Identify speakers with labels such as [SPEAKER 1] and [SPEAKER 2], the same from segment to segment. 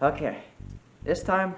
[SPEAKER 1] Okay, this time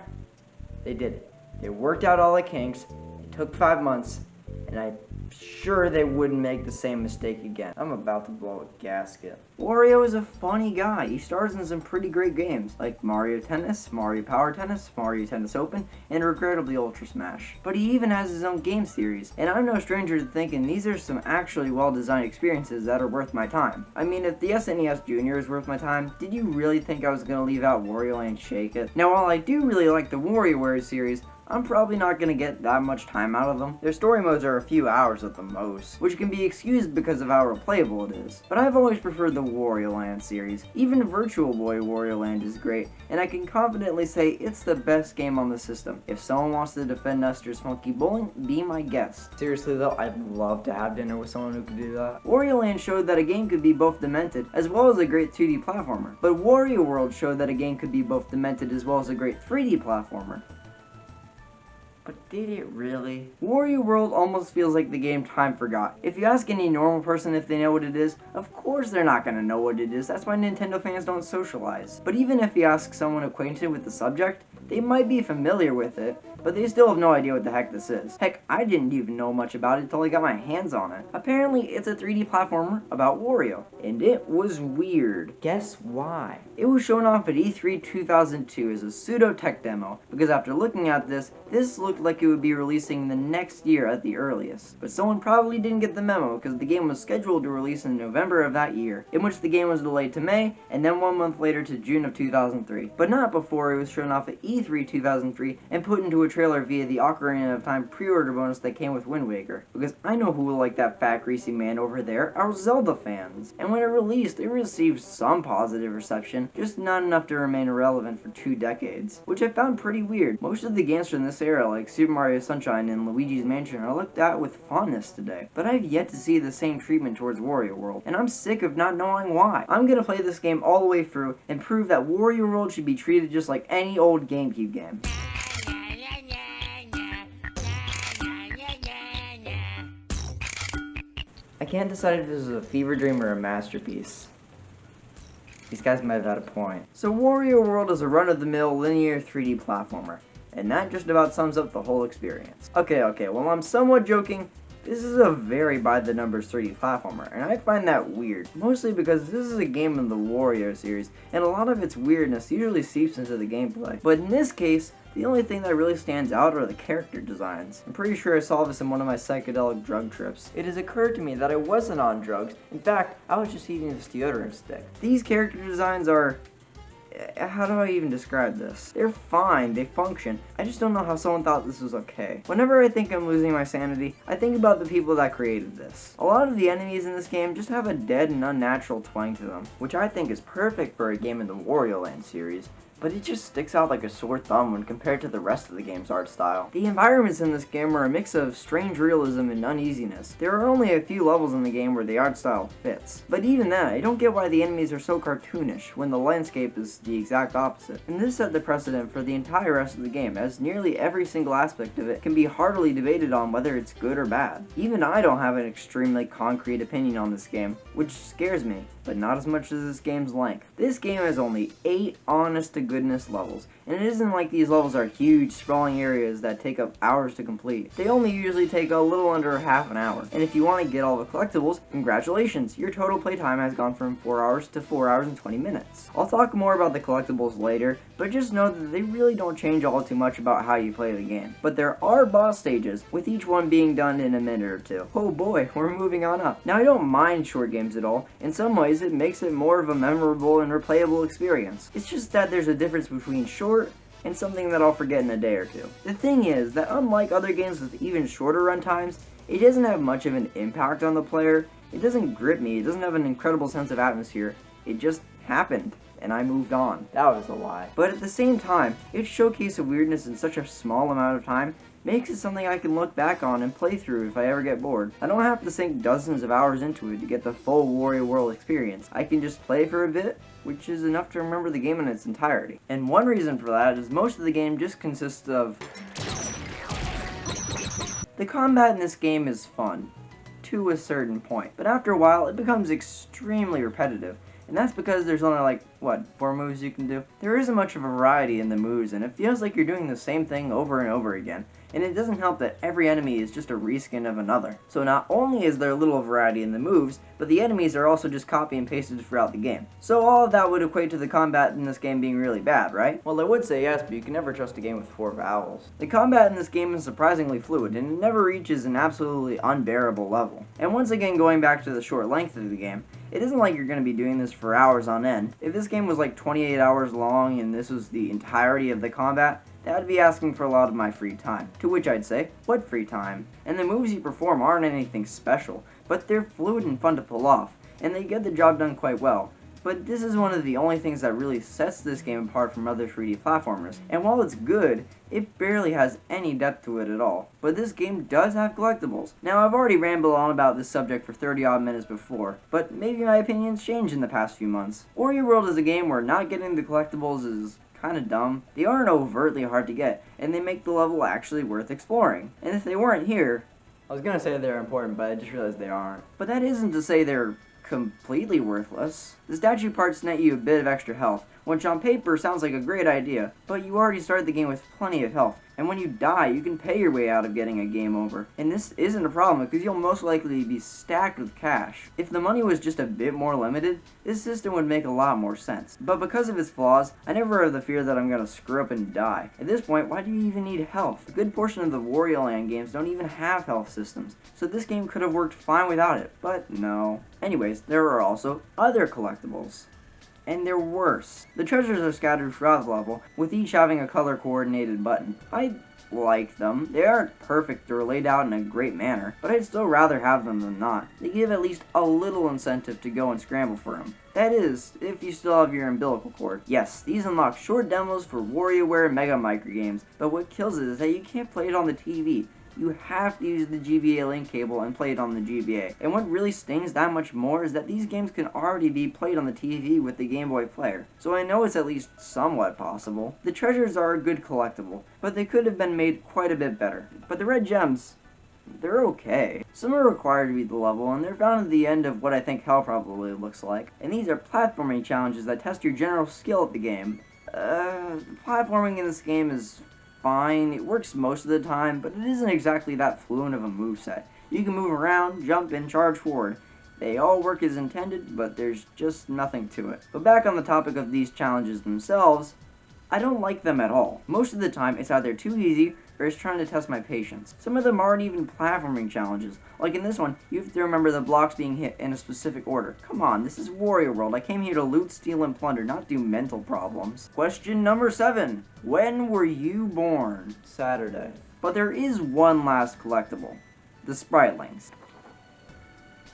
[SPEAKER 1] they did it. They worked out all the kinks. It took 5 months, and I'm sure they wouldn't make the same mistake again. I'm about to blow a gasket. Wario is a funny guy. He stars in some pretty great games, like Mario Tennis, Mario Power Tennis, Mario Tennis Open, and regrettably Ultra Smash. But he even has his own game series, and I'm no stranger to thinking these are some actually well-designed experiences that are worth my time. I mean, if the SNES Junior is worth my time, did you really think I was gonna leave out Wario and Shake It? Now, while I do really like the WarioWorld series, I'm probably not going to get that much time out of them. Their story modes are a few hours at the most, which can be excused because of how replayable it is. But I've always preferred the Wario Land series. Even Virtual Boy Wario Land is great, and I can confidently say it's the best game on the system. If someone wants to defend Nestor's Funky Bowling, be my guest. Seriously though, I'd love to have dinner with someone who could do that. Wario Land showed that a game could be both demented as well as a great 2D platformer. But Wario World showed that a game could be both demented as well as a great 3D platformer. But did it really? WarioWorld almost feels like the game time forgot. If you ask any normal person if they know what it is, of course they're not gonna know what it is. That's why Nintendo fans don't socialize. But even if you ask someone acquainted with the subject, they might be familiar with it, but they still have no idea what the heck this is. Heck, I didn't even know much about it until I got my hands on it. Apparently, it's a 3D platformer about Wario, and it was weird. Guess why? It was shown off at E3 2002 as a pseudo-tech demo, because after looking at this looked like it would be releasing the next year at the earliest. But someone probably didn't get the memo, because the game was scheduled to release in November of that year, in which the game was delayed to May, and then 1 month later to June of 2003. But not before it was shown off at E3 2003 and put into a trailer via the Ocarina of Time pre-order bonus that came with Wind Waker. Because I know who will like that fat greasy man over there, our Zelda fans. And when it released, it received some positive reception, just not enough to remain relevant for 2 decades. Which I found pretty weird. Most of the games from this era, like Super Mario Sunshine and Luigi's Mansion, are looked at with fondness today. But I've yet to see the same treatment towards WarioWorld, and I'm sick of not knowing why. I'm gonna play this game all the way through and prove that WarioWorld should be treated just like any old GameCube game. I can't decide if this is a fever dream or a masterpiece. These guys might have had a point. So WarioWorld is a run-of-the-mill linear 3D platformer, and that just about sums up the whole experience. Okay, well I'm somewhat joking. This is a very by-the-numbers 3D platformer, and I find that weird, mostly because this is a game in the Wario series, and a lot of its weirdness usually seeps into the gameplay. But in this case, the only thing that really stands out are the character designs. I'm pretty sure I saw this in one of my psychedelic drug trips. It has occurred to me that I wasn't on drugs. In fact, I was just eating this deodorant stick. These character designs are... how do I even describe this? They're fine, they function. I just don't know how someone thought this was okay. Whenever I think I'm losing my sanity, I think about the people that created this. A lot of the enemies in this game just have a dead and unnatural twang to them, which I think is perfect for a game in the Wario Land series. But it just sticks out like a sore thumb when compared to the rest of the game's art style. The environments in this game are a mix of strange realism and uneasiness. There are only a few levels in the game where the art style fits. But even then, I don't get why the enemies are so cartoonish when the landscape is the exact opposite. And this set the precedent for the entire rest of the game, as nearly every single aspect of it can be heartily debated on whether it's good or bad. Even I don't have an extremely concrete opinion on this game, which scares me, but not as much as this game's length. This game has only 8 honest to goodness levels, and it isn't like these levels are huge, sprawling areas that take up hours to complete. They only usually take a little under half an hour, and if you want to get all the collectibles, congratulations, your total playtime has gone from 4 hours to 4 hours and 20 minutes. I'll talk more about the collectibles later, but just know that they really don't change all too much about how you play the game. But there are boss stages, with each one being done in a minute or two. Oh boy, we're moving on up. Now I don't mind short games at all. In some ways it makes it more of a memorable and replayable experience. It's just that there's a difference between short and something that I'll forget in a day or two. The thing is that unlike other games with even shorter runtimes, it doesn't have much of an impact on the player. It doesn't grip me, it doesn't have an incredible sense of atmosphere. It just happened, and I moved on. That was a lie. But at the same time, its showcase of weirdness in such a small amount of time makes it something I can look back on and play through if I ever get bored. I don't have to sink dozens of hours into it to get the full WarioWorld experience. I can just play for a bit, which is enough to remember the game in its entirety. And one reason for that is most of the game just consists of... The combat in this game is fun, to a certain point, but after a while it becomes extremely repetitive, And that's because there's only like, what, 4 moves you can do? There isn't much of a variety in the moves, and it feels like you're doing the same thing over and over again. And it doesn't help that every enemy is just a reskin of another. So not only is there little variety in the moves, but the enemies are also just copy and pasted throughout the game. So all of that would equate to the combat in this game being really bad, right? Well, I would say yes, but you can never trust a game with 4 vowels. The combat in this game is surprisingly fluid, and it never reaches an absolutely unbearable level. And once again, going back to the short length of the game, it isn't like you're going to be doing this for hours on end. If this game was like 28 hours long and this was the entirety of the combat, that would be asking for a lot of my free time. To which I'd say, what free time? And the moves you perform aren't anything special, but they're fluid and fun to pull off, and they get the job done quite well. But this is one of the only things that really sets this game apart from other 3D platformers, and while it's good, it barely has any depth to it at all. But this game does have collectibles. Now, I've already rambled on about this subject for 30 odd minutes before, but maybe my opinions changed in the past few months. WarioWorld is a game where not getting the collectibles is kind of dumb. They aren't overtly hard to get, and they make the level actually worth exploring. And if they weren't here, I was gonna say they're important, but I just realized they aren't. But that isn't to say they're completely worthless. The statue parts net you a bit of extra health, which on paper sounds like a great idea, but you already started the game with plenty of health, and when you die, you can pay your way out of getting a game over. And this isn't a problem, because you'll most likely be stacked with cash. If the money was just a bit more limited, this system would make a lot more sense. But because of its flaws, I never have the fear that I'm gonna screw up and die. At this point, why do you even need health? A good portion of the Wario Land games don't even have health systems, so this game could have worked fine without it, but no. Anyways, there are also other collectibles. And they're worse. The treasures are scattered throughout the level, with each having a color-coordinated button. I like them. They aren't perfect or laid out in a great manner, but I'd still rather have them than not. They give at least a little incentive to go and scramble for them. That is, if you still have your umbilical cord. Yes, these unlock short demos for WarioWare and Mega Micro games, but what kills it is that you can't play it on the TV. You have to use the GBA link cable and play it on the GBA. And what really stings that much more is that these games can already be played on the TV with the Game Boy Player. So I know it's at least somewhat possible. The treasures are a good collectible, but they could have been made quite a bit better. But the red gems, they're okay. Some are required to beat the level, and they're found at the end of what I think hell probably looks like. And these are platforming challenges that test your general skill at the game. The platforming in this game is fine. It works most of the time, but it isn't exactly that fluent of a moveset. You can move around, jump, and charge forward. They all work as intended, but there's just nothing to it. But back on the topic of these challenges themselves, I don't like them at all. Most of the time, it's either too easy or it's trying to test my patience. Some of them aren't even platforming challenges. Like in this one, you have to remember the blocks being hit in a specific order. Come on, this is WarioWorld. I came here to loot, steal, and plunder, not do mental problems. Question number 7. When were you born? Saturday. But there is one last collectible. The Spritlings.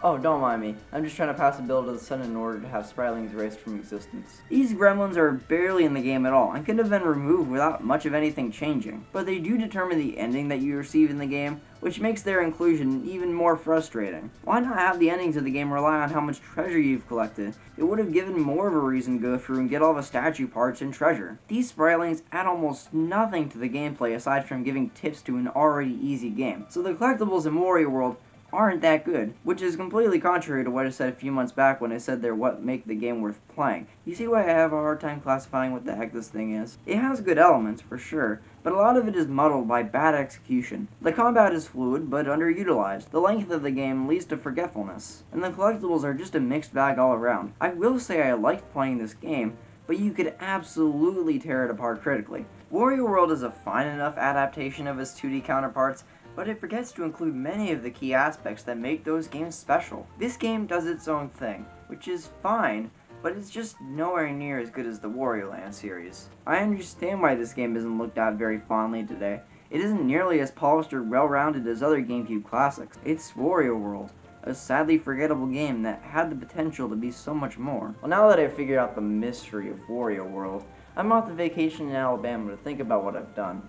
[SPEAKER 1] Oh, don't mind me. I'm just trying to pass a bill to the Senate in order to have Spritlings erased from existence. These gremlins are barely in the game at all, and could have been removed without much of anything changing. But they do determine the ending that you receive in the game, which makes their inclusion even more frustrating. Why not have the endings of the game rely on how much treasure you've collected? It would have given more of a reason to go through and get all the statue parts and treasure. These Spritlings add almost nothing to the gameplay aside from giving tips to an already easy game. So the collectibles in WarioWorld aren't that good, which is completely contrary to what I said a few months back when I said they're what make the game worth playing. You see why I have a hard time classifying what the heck this thing is? It has good elements, for sure, but a lot of it is muddled by bad execution. The combat is fluid, but underutilized. The length of the game leads to forgetfulness, and the collectibles are just a mixed bag all around. I will say I liked playing this game, but you could absolutely tear it apart critically. WarioWorld is a fine enough adaptation of its 2D counterparts, but it forgets to include many of the key aspects that make those games special. This game does its own thing, which is fine, but it's just nowhere near as good as the Wario Land series. I understand why this game isn't looked at very fondly today. It isn't nearly as polished or well-rounded as other GameCube classics. It's WarioWorld, a sadly forgettable game that had the potential to be so much more. Well, now that I've figured out the mystery of WarioWorld, I'm off to vacation in Alabama to think about what I've done.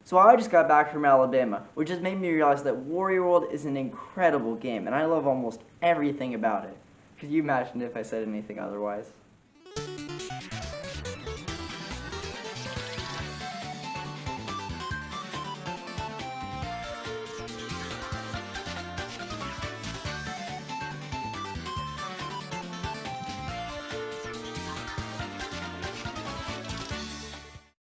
[SPEAKER 1] So I just got back from Alabama, which has made me realize that WarioWorld is an incredible game, and I love almost everything about it. Could you imagine if I said anything otherwise?